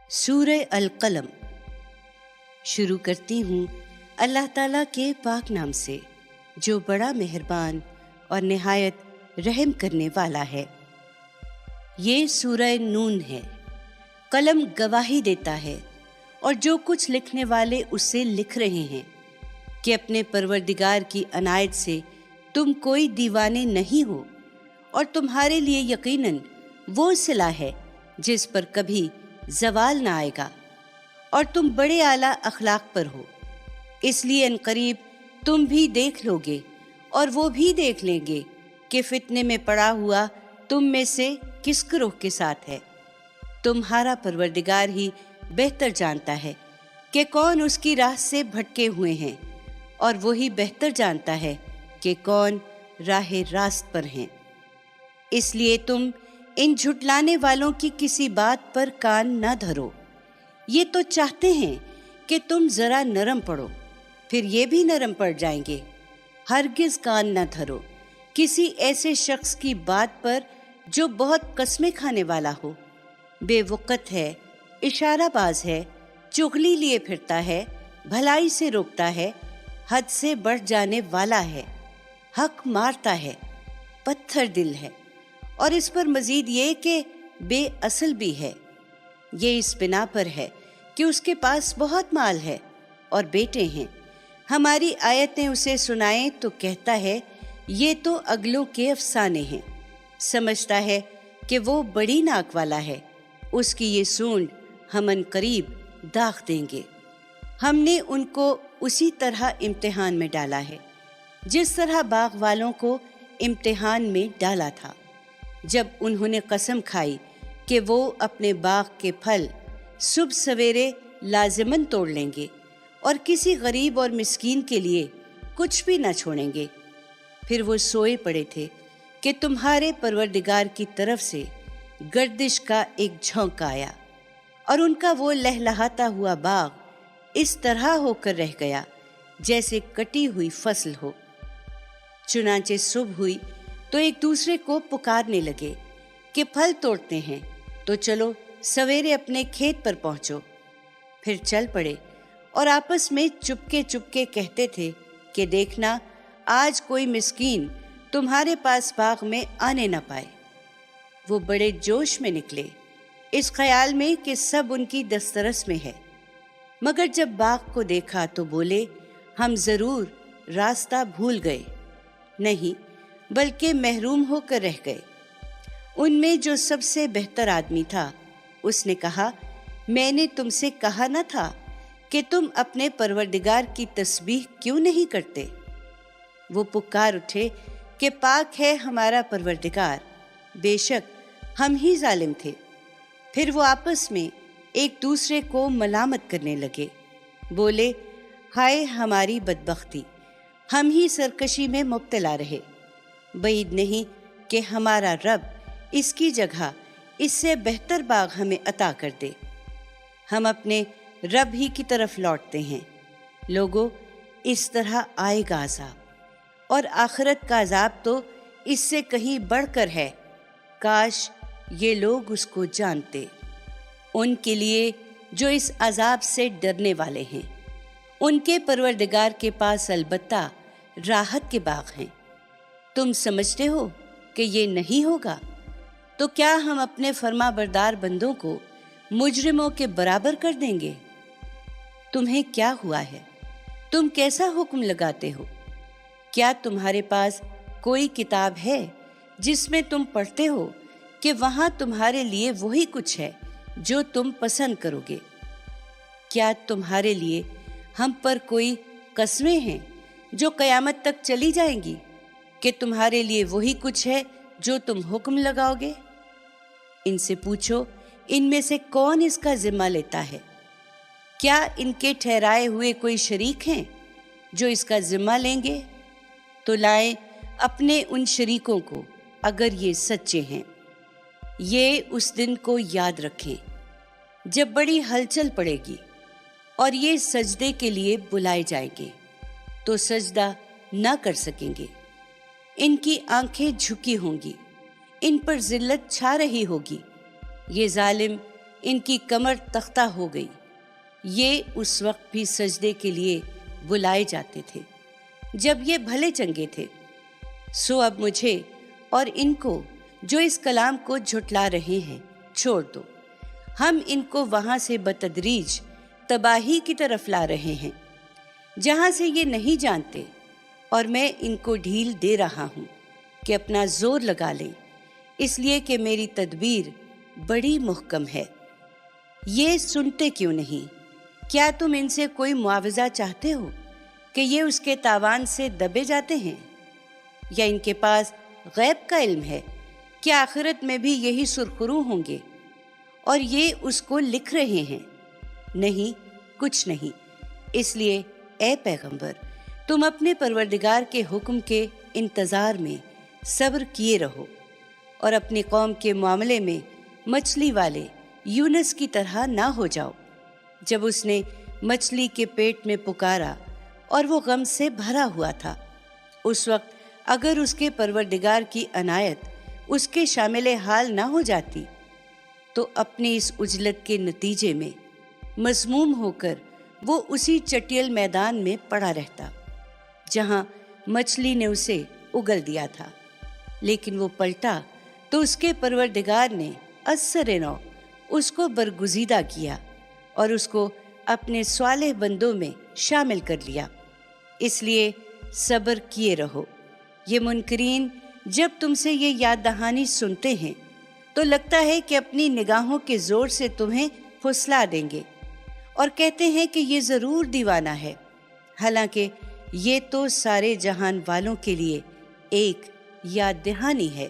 सूरह अल-कलम। शुरू करती हूँ अल्लाह ताला के पाक नाम से, जो बड़ा मेहरबान और निहायत रहम करने वाला है। ये सूरह नून है। कलम गवाही देता है और जो कुछ लिखने वाले उससे लिख रहे हैं कि अपने परवरदिगार की अनायत से तुम कोई दीवाने नहीं हो, और तुम्हारे लिए यकीनन वो सिला है जिस पर कभी ज़वाल ना आएगा, और तुम बड़े आला अखलाक पर हो। इसलिए अनकरीब तुम भी देख लोगे और वो भी देख लेंगे कि फितने में पड़ा हुआ तुम में से किस गिरोह के साथ है। तुम्हारा परवरदिगार ही बेहतर जानता है कि कौन उसकी राह से भटके हुए हैं, और वही बेहतर जानता है कि कौन राह रास्त पर हैं। इसलिए तुम इन झुटलाने वालों की किसी बात पर कान न धरो। ये तो चाहते हैं कि तुम जरा नरम पड़ो, फिर ये भी नरम पड़ जाएंगे। हरगिज कान न धरो किसी ऐसे शख्स की बात पर जो बहुत कस्में खाने वाला हो, बेवकत है, इशाराबाज है, चुगली लिए फिरता है, भलाई से रोकता है, हद से बढ़ जाने वाला है, हक मारता है, पत्थर दिल है, और इस पर मजीद ये कि बेअसल भी है। ये इस बिना पर है कि उसके पास बहुत माल है और बेटे हैं। हमारी आयतें उसे सुनाएं तो कहता है ये तो अगलों के अफसाने हैं। समझता है कि वो बड़ी नाक वाला है, उसकी ये सूंड हम अनकरीब दाग देंगे। हमने उनको उसी तरह इम्तिहान में डाला है जिस तरह बाग वालों को इम्तिहान में डाला था, जब उन्होंने कसम खाई कि वो अपने बाग के फल सुबह सवेरे लाजिमन तोड़ लेंगे और किसी गरीब और मिस्कीन के लिए कुछ भी न छोड़ेंगे। फिर वो सोए पड़े थे कि तुम्हारे परवरदिगार की तरफ से गर्दिश का एक झोंका आया, और उनका वो लहलहाता हुआ बाग इस तरह होकर रह गया जैसे कटी हुई फसल हो। चुनांचे सुबह हुई तो एक दूसरे को पुकारने लगे कि फल तोड़ते हैं, तो चलो सवेरे अपने खेत पर पहुंचो। फिर चल पड़े और आपस में चुपके चुपके कहते थे कि देखना, आज कोई मिस्कीन तुम्हारे पास बाग में आने न पाए। वो बड़े जोश में निकले, इस ख्याल में कि सब उनकी दस्तरस में है, मगर जब बाग को देखा तो बोले, हम जरूर रास्ता भूल गए। नहीं, बल्कि महरूम होकर रह गए। उनमें जो सबसे बेहतर आदमी था, उसने कहा, मैंने तुमसे कहा न था कि तुम अपने परवरदिगार की तस्बीह क्यों नहीं करते। वो पुकार उठे कि पाक है हमारा परवरदिगार, बेशक हम ही जालिम थे। फिर वो आपस में एक दूसरे को मलामत करने लगे, बोले, हाय हमारी बदबख्ती, हम ही सरकशी में मुब्तला रहे। बईद नहीं कि हमारा रब इसकी जगह इससे बेहतर बाग हमें अता कर दे। हम अपने रब ही की तरफ लौटते हैं। लोगों, इस तरह आएगा अज़ाब, और आखिरत का अज़ाब तो इससे कहीं बढ़कर है। काश ये लोग उसको जानते। उनके लिए जो इस अज़ाब से डरने वाले हैं, उनके परवरदिगार के पास अलबत्ता राहत के बाग हैं। तुम समझते हो कि ये नहीं होगा, तो क्या हम अपने फरमाबरदार बंदों को मुजरिमों के बराबर कर देंगे? तुम्हें क्या हुआ है? तुम कैसा हुक्म लगाते हो? क्या तुम्हारे पास कोई किताब है जिसमें तुम पढ़ते हो कि वहां तुम्हारे लिए वही कुछ है जो तुम पसंद करोगे? क्या तुम्हारे लिए हम पर कोई कस्में हैं जो कयामत तक चली जाएंगी कि तुम्हारे लिए वही कुछ है जो तुम हुक्म लगाओगे? इनसे पूछो, इनमें से कौन इसका जिम्मा लेता है? क्या इनके ठहराए हुए कोई शरीक हैं जो इसका जिम्मा लेंगे? तो लाएं अपने उन शरीकों को, अगर ये सच्चे हैं। ये उस दिन को याद रखें जब बड़ी हलचल पड़ेगी और ये सजदे के लिए बुलाए जाएंगे, तो सजदा न कर सकेंगे। इनकी आंखें झुकी होंगी, इन पर जिल्लत छा रही होगी। ये जालिम ان کی کمر تختہ ہو گئی۔ یہ اس وقت بھی سجدے کے لیے بلائے جاتے تھے جب یہ بھلے چنگے تھے۔ سو اب مجھے اور ان کو جو اس کلام کو جھٹلا رہے ہیں چھوڑ دو۔ ہم ان کو وہاں سے بتدریج تباہی کی طرف لا رہے ہیں جہاں سے یہ نہیں جانتے، اور میں ان کو ڈھیل دے رہا ہوں کہ اپنا زور لگا لیں، اس لیے کہ میری تدبیر بڑی محکم ہے۔ یہ سنتے کیوں نہیں؟ کیا تم ان سے کوئی معاوضہ چاہتے ہو کہ یہ اس کے تاوان سے دبے جاتے ہیں؟ یا ان کے پاس غیب کا علم ہے کہ آخرت میں بھی یہی سرخرو ہوں گے اور یہ اس کو لکھ رہے ہیں؟ نہیں، کچھ نہیں۔ اس لیے اے پیغمبر، تم اپنے پروردگار کے حکم کے انتظار میں صبر کیے رہو، اور اپنی قوم کے معاملے میں مچھلی والے یونس کی طرح نہ ہو جاؤ، جب اس نے مچھلی کے پیٹ میں پکارا اور وہ غم سے بھرا ہوا تھا۔ اس وقت اگر اس کے پروردگار کی عنایت اس کے شامل حال نہ ہو جاتی تو اپنی اس عجلت کے نتیجے میں مذموم ہو کر وہ اسی چٹیل میدان میں پڑا رہتا جہاں مچھلی نے اسے اگل دیا تھا۔ لیکن وہ پلٹا تو اس کے پروردگار نے اثر نو اس کو برگزیدہ کیا اور اس کو اپنے صالح بندوں میں شامل کر لیا۔ اس لیے صبر کیے رہو۔ یہ منکرین جب تم سے یہ یاد دہانی سنتے ہیں تو لگتا ہے کہ اپنی نگاہوں کے زور سے تمہیں پھسلا دیں گے، اور کہتے ہیں کہ یہ ضرور دیوانہ ہے، حالانکہ یہ تو سارے جہان والوں کے لیے ایک یاد دہانی ہے۔